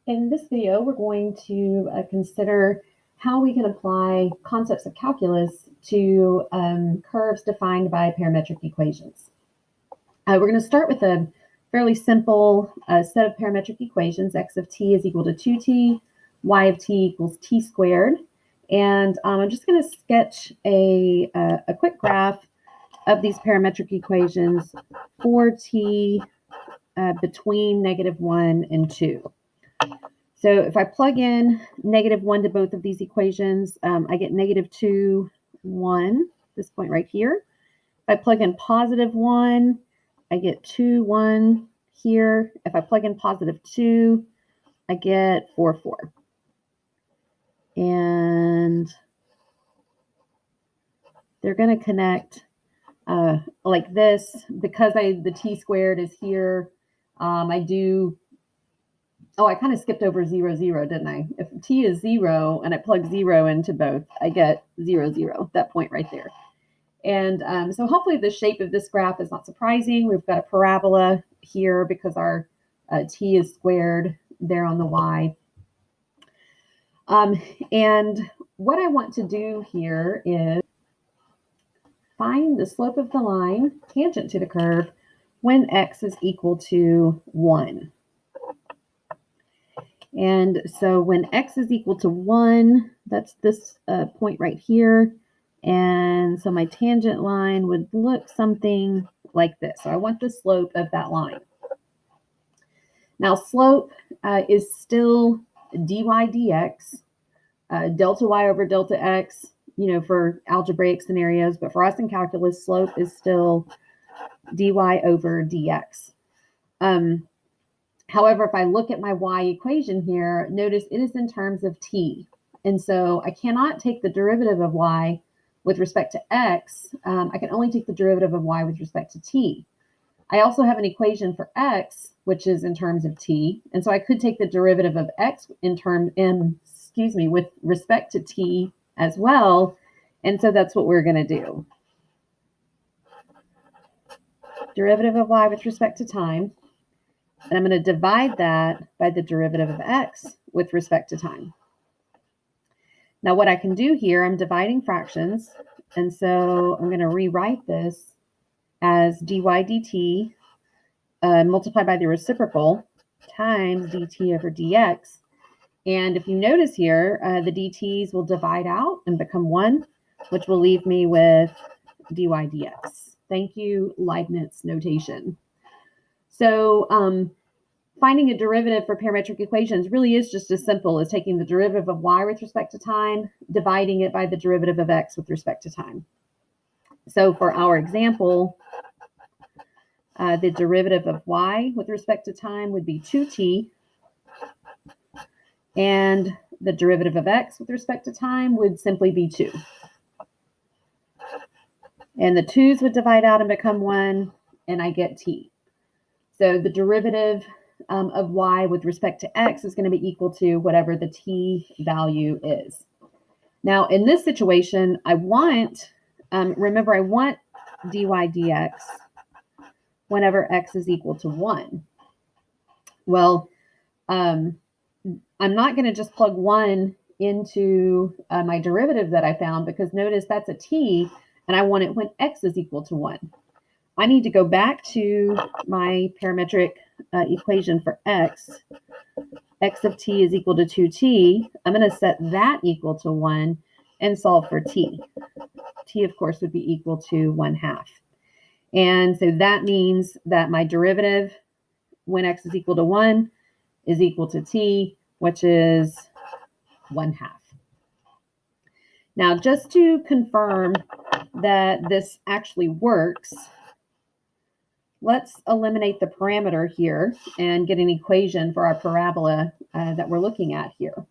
In this video, we're going to consider how we can apply concepts of calculus to curves defined by parametric equations. We're going to start with a fairly simple set of parametric equations. X of t is equal to 2t, y of t equals t squared. And I'm just going to sketch a quick graph of these parametric equations for t between -1 and 2. So if I plug in -1 to both of these equations, I get -2, 1, this point right here. If I plug in +1, I get 2, 1 here. If I plug in +2, I get 4, 4. And they're going to connect like this. Because the t squared is here, I kind of skipped over 0, 0, didn't I? If t is 0 and I plug 0 into both, I get 0, 0, that point right there. And so hopefully the shape of this graph is not surprising. We've got a parabola here because our t is squared there on the y. And what I want to do here is find the slope of the line tangent to the curve when x is equal to 1. And so when x is equal to 1, that's this point right here. And so my tangent line would look something like this. So I want the slope of that line. Now slope is still dy dx, delta y over delta x, for algebraic scenarios. But for us in calculus, slope is still dy over dx. However, if I look at my y equation here, notice it is in terms of t. And so I cannot take the derivative of y with respect to x. I can only take the derivative of y with respect to t. I also have an equation for x, which is in terms of t. And so I could take the derivative of x with respect to t as well. And so that's what we're going to do. Derivative of y with respect to time. And I'm going to divide that by the derivative of x with respect to time. Now what I can do here, I'm dividing fractions. And so I'm going to rewrite this as dy dt multiplied by the reciprocal times dt over dx. And if you notice here, the dt's will divide out and become 1, which will leave me with dy dx. Thank you, Leibniz notation. So finding a derivative for parametric equations really is just as simple as taking the derivative of y with respect to time, dividing it by the derivative of x with respect to time. So for our example, the derivative of y with respect to time would be 2t, and the derivative of x with respect to time would simply be 2. And the 2's would divide out and become 1, and I get t. So the derivative of y with respect to x is going to be equal to whatever the t value is. Now, in this situation, I want, remember, I want dy dx whenever x is equal to 1. Well, I'm not going to just plug 1 into my derivative that I found, because notice that's a t, and I want it when x is equal to 1. I need to go back to my parametric equation for x. X of t is equal to 2t. I'm going to set that equal to 1 and solve for t. T, of course, would be equal to 1/2. And so that means that my derivative when x is equal to 1 is equal to t, which is 1/2. Now, just to confirm that this actually works, let's eliminate the parameter here and get an equation for our parabola that we're looking at here.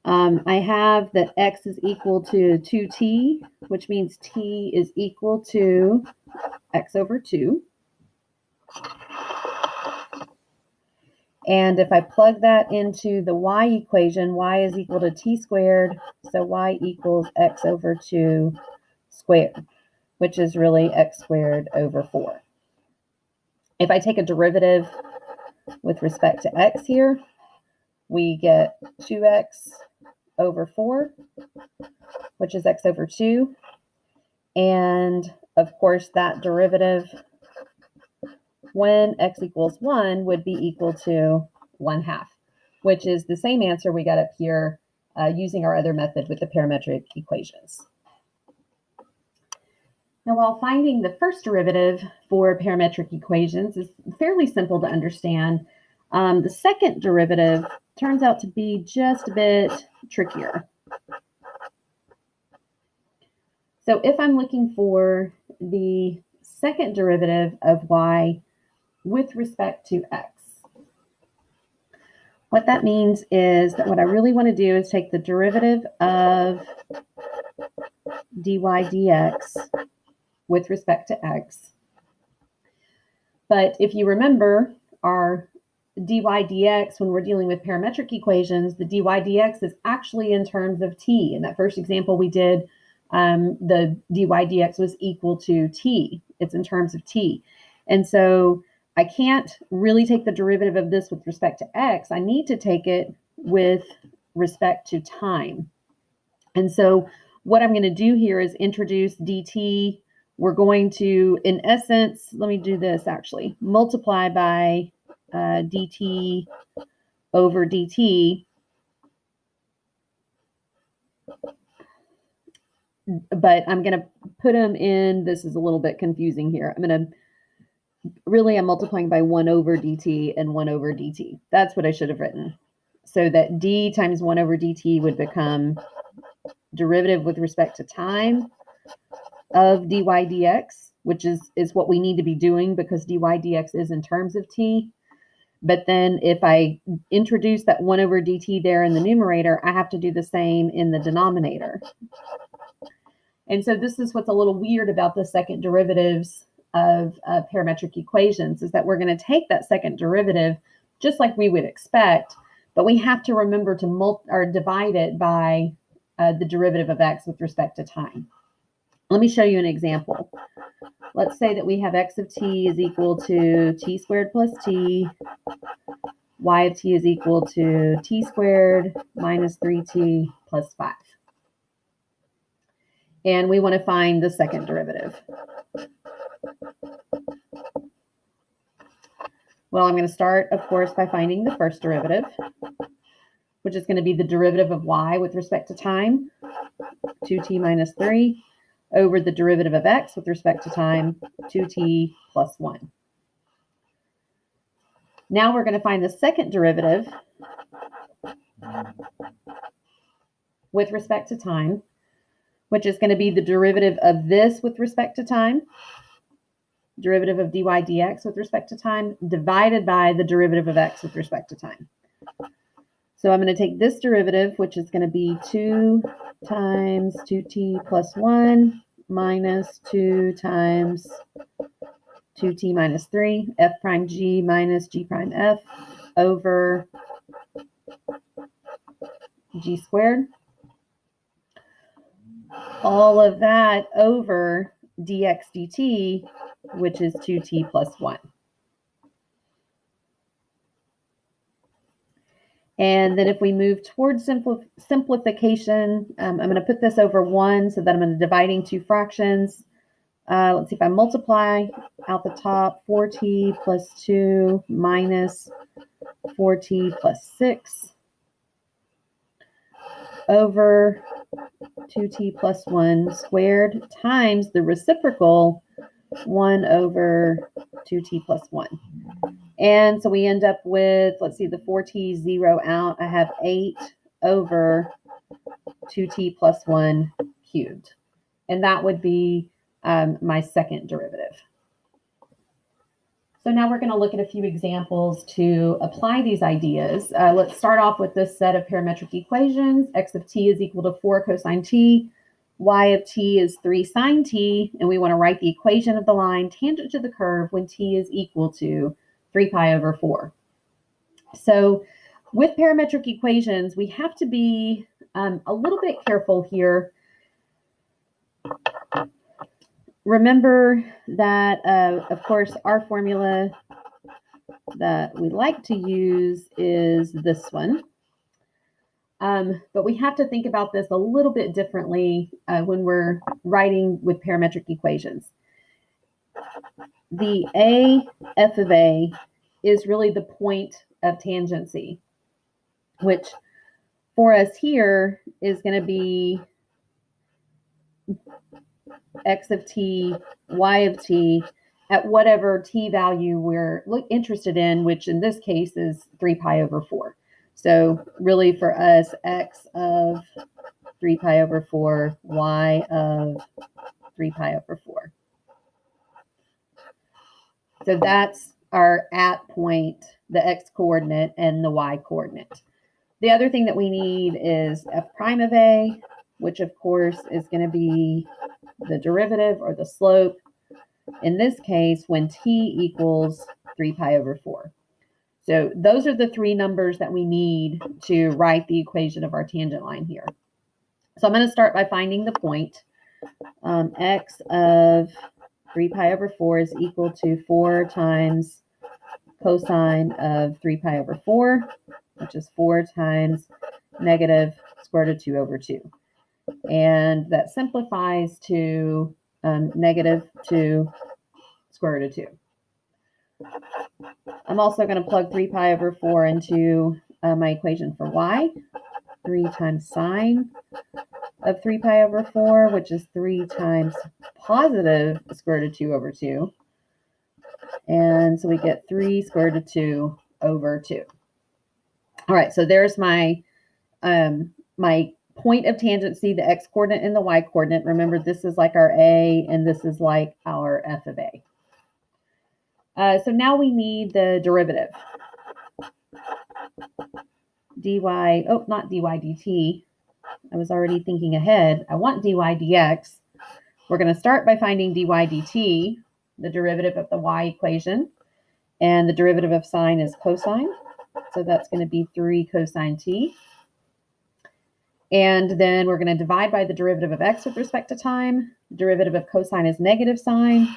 I have that x is equal to 2t, which means t is equal to x over 2. And if I plug that into the y equation, y is equal to t squared, so y equals x over 2 squared, which is really x squared over 4. If I take a derivative with respect to x here, we get 2x over 4, which is x over 2. And of course, that derivative when x equals 1 would be equal to 1/2, which is the same answer we got up here using our other method with the parametric equations. Now, while finding the first derivative for parametric equations is fairly simple to understand, the second derivative turns out to be just a bit trickier. So if I'm looking for the second derivative of y with respect to x, what that means is that what I really want to do is take the derivative of dy dx with respect to x. But if you remember our dy dx, when we're dealing with parametric equations, the dy dx is actually in terms of t. In that first example we did, the dy dx was equal to t. It's in terms of t. And so I can't really take the derivative of this with respect to x. I need to take it with respect to time. And so what I'm going to do here is introduce dt. We're going to, in essence, let me do this actually, multiply by dt over dt. But I'm going to put them in, this is a little bit confusing here. I'm multiplying by 1 over dt and 1 over dt. That's what I should have written. So that d times 1 over dt would become derivative with respect to time of dy dx, which is what we need to be doing because dy dx is in terms of t. But then if I introduce that 1 over dt there in the numerator, I have to do the same in the denominator. And so this is what's a little weird about the second derivatives of parametric equations, is that we're going to take that second derivative just like we would expect, but we have to remember to divide it by the derivative of x with respect to time. Let me show you an example. Let's say that we have x of t is equal to t squared plus t, y of t is equal to t squared minus 3t plus 5. And we want to find the second derivative. Well, I'm going to start, of course, by finding the first derivative, which is going to be the derivative of y with respect to time, 2t minus 3, over the derivative of x with respect to time, 2t plus 1. Now we're going to find the second derivative with respect to time, which is going to be the derivative of this with respect to time, derivative of dy dx with respect to time, divided by the derivative of x with respect to time. So I'm going to take this derivative, which is going to be 2 times 2t plus 1 minus 2 times 2t minus 3, f prime g minus g prime f over g squared. All of that over dx dt, which is 2t plus 1. And then if we move towards simplification, I'm going to put this over 1 so that I'm dividing two fractions. Let's see if I multiply out the top, 4t plus 2 minus 4t plus 6 over 2t plus 1 squared times the reciprocal 1 over 2t plus 1. And so we end up with, let's see, the 4t 0 out. I have 8 over 2t plus 1 cubed. And that would be my second derivative. So now we're going to look at a few examples to apply these ideas. Let's start off with this set of parametric equations. X of t is equal to 4 cosine t. Y of t is 3 sine t. And we want to write the equation of the line tangent to the curve when t is equal to 3 pi over 4. So with parametric equations, we have to be a little bit careful here. Remember that, of course, our formula that we like to use is this one. But we have to think about this a little bit differently when we're writing with parametric equations. The f of a is really the point of tangency, which for us here is going to be x of t, y of t, at whatever t value we're interested in, which in this case is 3 pi over 4. So really for us, x of 3 pi over 4, y of 3 pi over 4. So that's our at point, the x coordinate and the y coordinate. The other thing that we need is f prime of a, which of course is going to be the derivative or the slope, in this case, when t equals 3 pi over 4. So those are the three numbers that we need to write the equation of our tangent line here. So I'm going to start by finding the point. X of 3 pi over 4 is equal to 4 times cosine of 3 pi over 4, which is 4 times negative square root of 2 over 2. And that simplifies to negative 2 square root of 2. I'm also going to plug 3 pi over 4 into my equation for y. 3 times sine of 3 pi over 4, which is 3 times positive square root of 2 over 2. And so we get 3 square root of 2 over 2. All right, so there's my my point of tangency, the x coordinate and the y coordinate. Remember, this is like our a, and this is like our f of a. So now we need the derivative. dy, oh, not dy dt. I was already thinking ahead. I want dy dx. We're going to start by finding dy dt, the derivative of the y equation. And the derivative of sine is cosine. So that's going to be 3 cosine t. And then we're going to divide by the derivative of x with respect to time. The derivative of cosine is negative sine.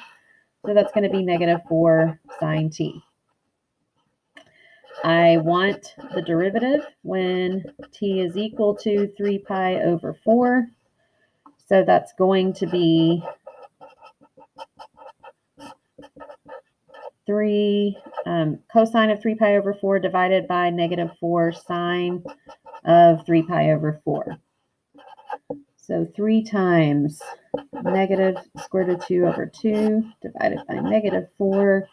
So that's going to be negative 4 sine t. I want the derivative when t is equal to 3 pi over 4. So that's going to be 3 cosine of 3 pi over 4 divided by negative 4 sine of 3 pi over 4. So 3 times negative square root of 2 over 2 divided by negative 4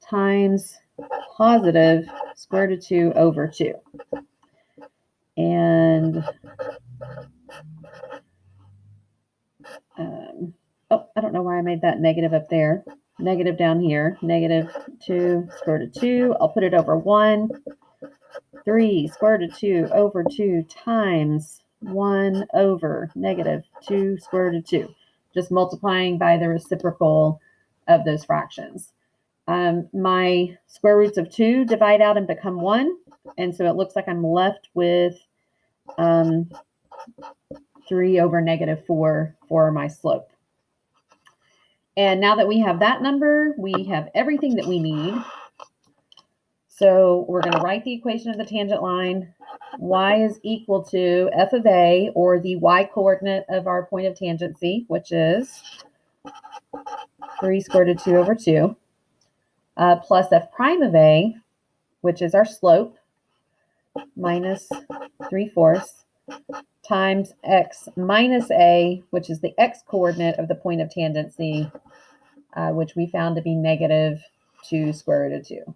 times positive square root of 2 over 2. And I don't know why I made that negative up there. Negative down here, negative 2 square root of 2. I'll put it over 1. 3 square root of 2 over 2 times 1 over negative 2 square root of 2. Just multiplying by the reciprocal of those fractions. My square roots of 2 divide out and become 1. And so it looks like I'm left with 3 over negative 4 for my slope. And now that we have that number, we have everything that we need. So we're going to write the equation of the tangent line. Y is equal to f of a, or the y coordinate of our point of tangency, which is 3 square root of 2 over 2, plus f prime of a, which is our slope, minus 3/4, times x minus a, which is the x coordinate of the point of tangency, which we found to be negative 2 square root of 2.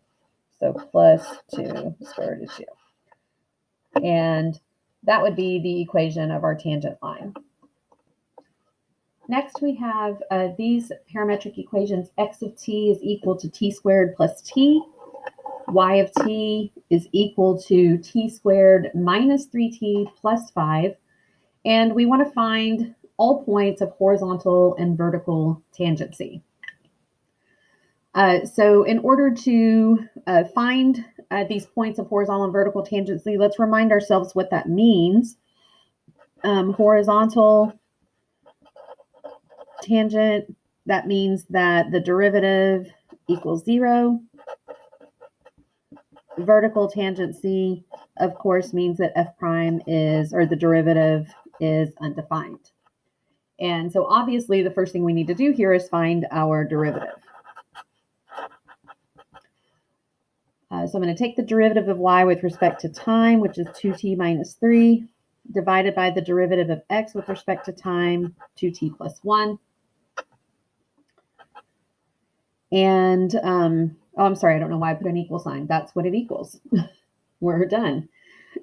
So plus 2 square root of 2. And that would be the equation of our tangent line. Next, we have these parametric equations. X of t is equal to t squared plus t. Y of t is equal to t squared minus 3t plus 5. And we want to find all points of horizontal and vertical tangency. So in order to find these points of horizontal and vertical tangency, let's remind ourselves what that means. Horizontal tangent, that means that the derivative equals 0. Vertical tangent c, of course, means that f prime is, or the derivative is undefined. And so obviously the first thing we need to do here is find our derivative. So I'm going to take the derivative of y with respect to time, which is 2t minus 3, divided by the derivative of x with respect to time, 2t plus 1. And, oh, I'm sorry, I don't know why I put an equal sign. That's what it equals. We're done.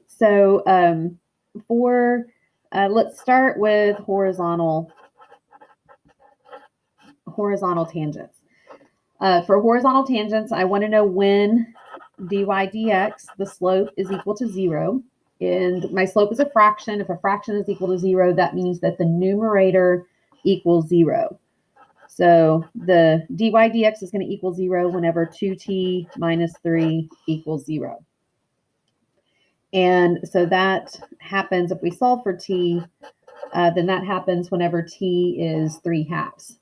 So let's start with horizontal tangents. For horizontal tangents, I want to know when dy dx, the slope, is equal to 0. And my slope is a fraction. If a fraction is equal to 0, that means that the numerator equals 0. So the dy dx is going to equal 0 whenever 2t minus 3 equals 0. And so that happens if we solve for t, then that happens whenever t is 3/2.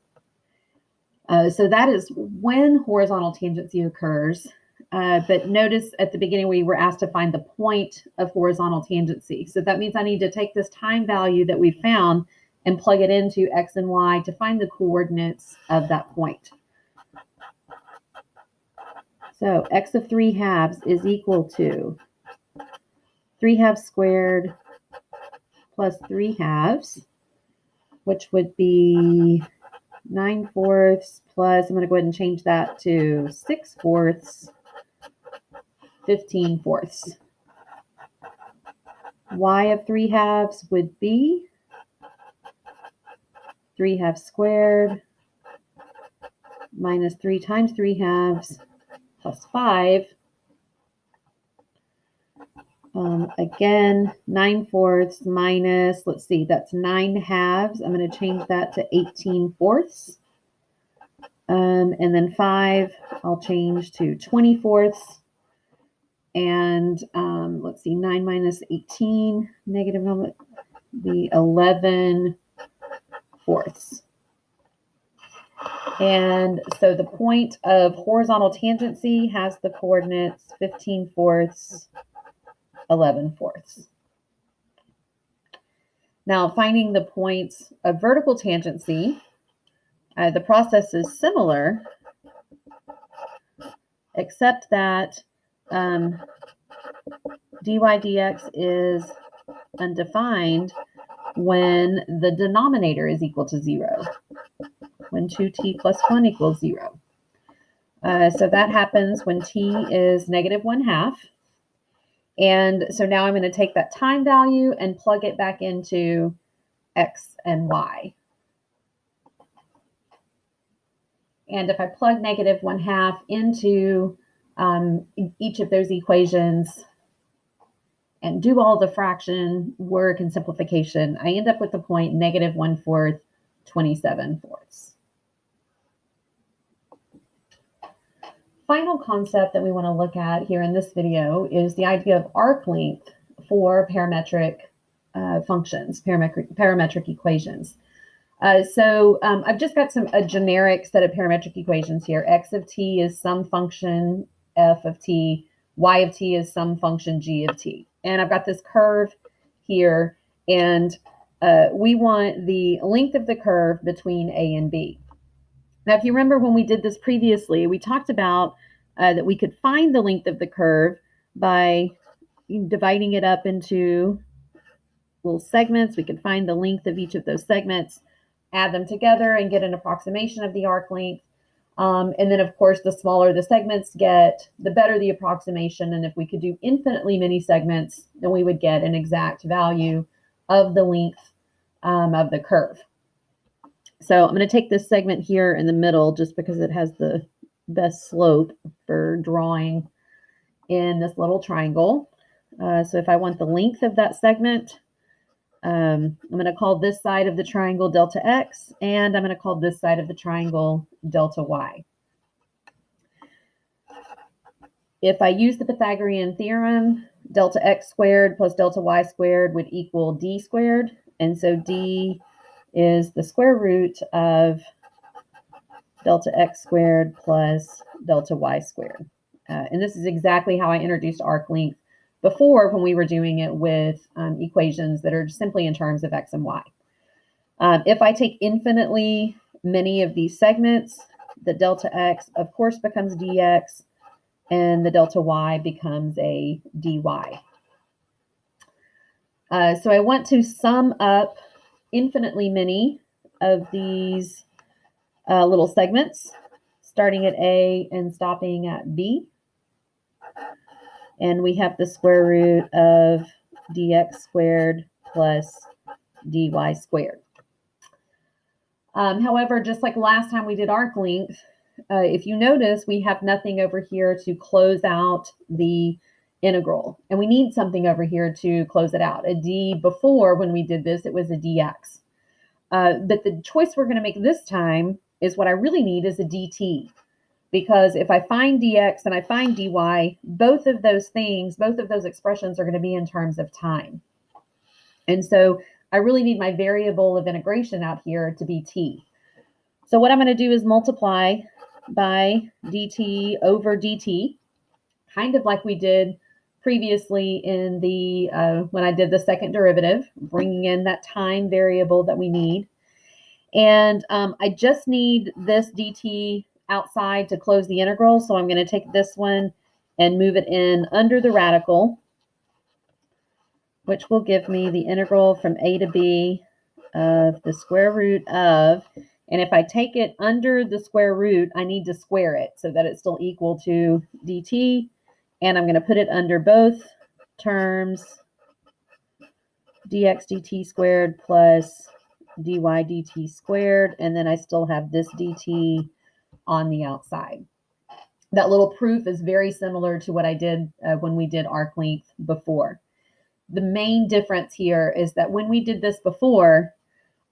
So that is when horizontal tangency occurs. But notice at the beginning we were asked to find the point of horizontal tangency. So that means I need to take this time value that we found and plug it into x and y to find the coordinates of that point. So x of 3/2 is equal to 3/2 squared plus 3/2, which would be 9/4 plus, I'm going to go ahead and change that to 6/4, 15/4. Y of 3/2 would be 3/2 squared minus 3 times 3/2 plus 5. Again, 9/4 minus, let's see, that's 9/2. I'm going to change that to 18/4. And then 5, I'll change to 20/4. And let's see, 9 minus 18, negative number, be 11/4. And so the point of horizontal tangency has the coordinates 15/4, 11/4. Now, finding the points of vertical tangency, the process is similar, except that dy dx is undefined when the denominator is equal to 0, when 2t plus 1 equals 0. So that happens when t is negative 1/2. And so now I'm going to take that time value and plug it back into x and y. And if I plug negative 1/2 into each of those equations and do all the fraction work and simplification, I end up with the point negative 1/4, 27/4. Final concept that we want to look at here in this video is the idea of arc length for parametric functions, parametric equations. So I've just got a generic set of parametric equations here. X of t is some function f of t, y of t is some function g of t. And I've got this curve here, and we want the length of the curve between a and b. Now, if you remember when we did this previously, we talked about that we could find the length of the curve by dividing it up into little segments. We could find the length of each of those segments, add them together, and get an approximation of the arc length. And then, of course, the smaller the segments get, the better the approximation. And if we could do infinitely many segments, then we would get an exact value of the length of the curve. So I'm going to take this segment here in the middle just because it has the best slope for drawing in this little triangle. So if I want the length of that segment, I'm going to call this side of the triangle delta x, and I'm going to call this side of the triangle delta y. If I use the Pythagorean theorem, delta x squared plus delta y squared would equal d squared. And so d is the square root of delta x squared plus delta y squared. And this is exactly how I introduced arc length before when we were doing it with equations that are simply in terms of x and y. If I take infinitely many of these segments, the delta x, of course, becomes dx, and the delta y becomes a dy. So I want to sum up infinitely many of these little segments, starting at A and stopping at B. And we have the square root of dx squared plus dy squared. However, just like last time we did arc length, if you notice, we have nothing over here to close out the integral. And we need something over here to close it out. A d before, when we did this, it was a dx. But the choice we're going to make this time is what I really need is a dt. Because if I find dx and I find dy, both of those things, both of those expressions are going to be in terms of time. And so I really need my variable of integration out here to be t. So what I'm going to do is multiply by dt over dt, kind of like we did previously in the when I did the second derivative, bringing in that time variable that we need. And I just need this dt outside to close the integral. So I'm going to take this one and move it in under the radical, which will give me the integral from a to b of the square root of, and if I take it under the square root, I need to square it so that it's still equal to dt. And I'm going to put it under both terms, dx dt squared plus dy dt squared, and then I still have this dt on the outside. That little proof is very similar to what I did when we did arc length before. The main difference here is that when we did this before,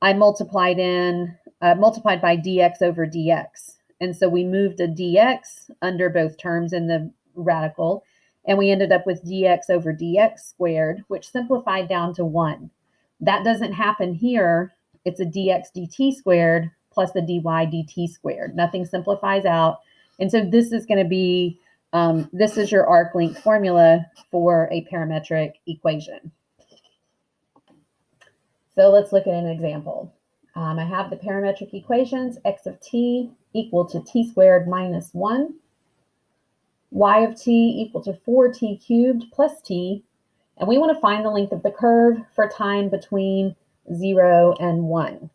I multiplied by dx over dx. And so we moved a dx under both terms in the radical, and we ended up with dx over dx squared, which simplified down to 1. That doesn't happen here. It's a dx dt squared plus a dy dt squared. Nothing simplifies out. And so this is going to be, this is your arc length formula for a parametric equation. So let's look at an example. I have the parametric equations, x of t equal to t squared minus 1, y of t equal to 4t cubed plus t, and we want to find the length of the curve for time between 0 and 1.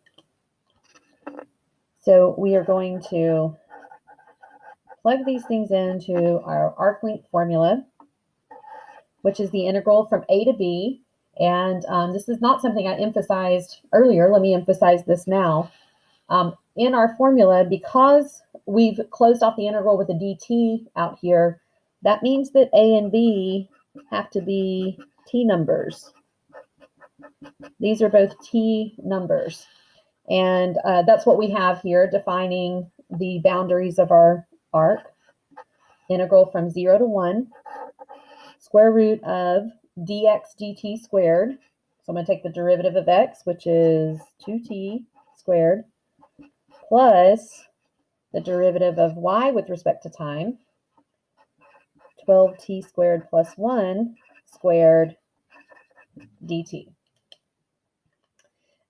So we are going to plug these things into our arc length formula, which is the integral from a to b. And this is not something I emphasized earlier. Let me emphasize this now. In our formula, because we've closed off the integral with a dt out here, that means that a and b have to be t numbers. These are both t numbers. And that's what we have here, defining the boundaries of our arc. Integral from 0 to 1, square root of dx dt squared. So I'm going to take the derivative of x, which is 2t squared, plus the derivative of y with respect to time, 12t squared plus 1 squared dt.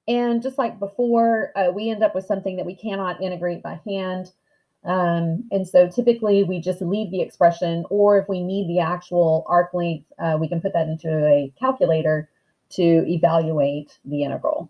And just like before, we end up with something that we cannot integrate by hand. And so typically we just leave the expression, or if we need the actual arc length, we can put that into a calculator to evaluate the integral.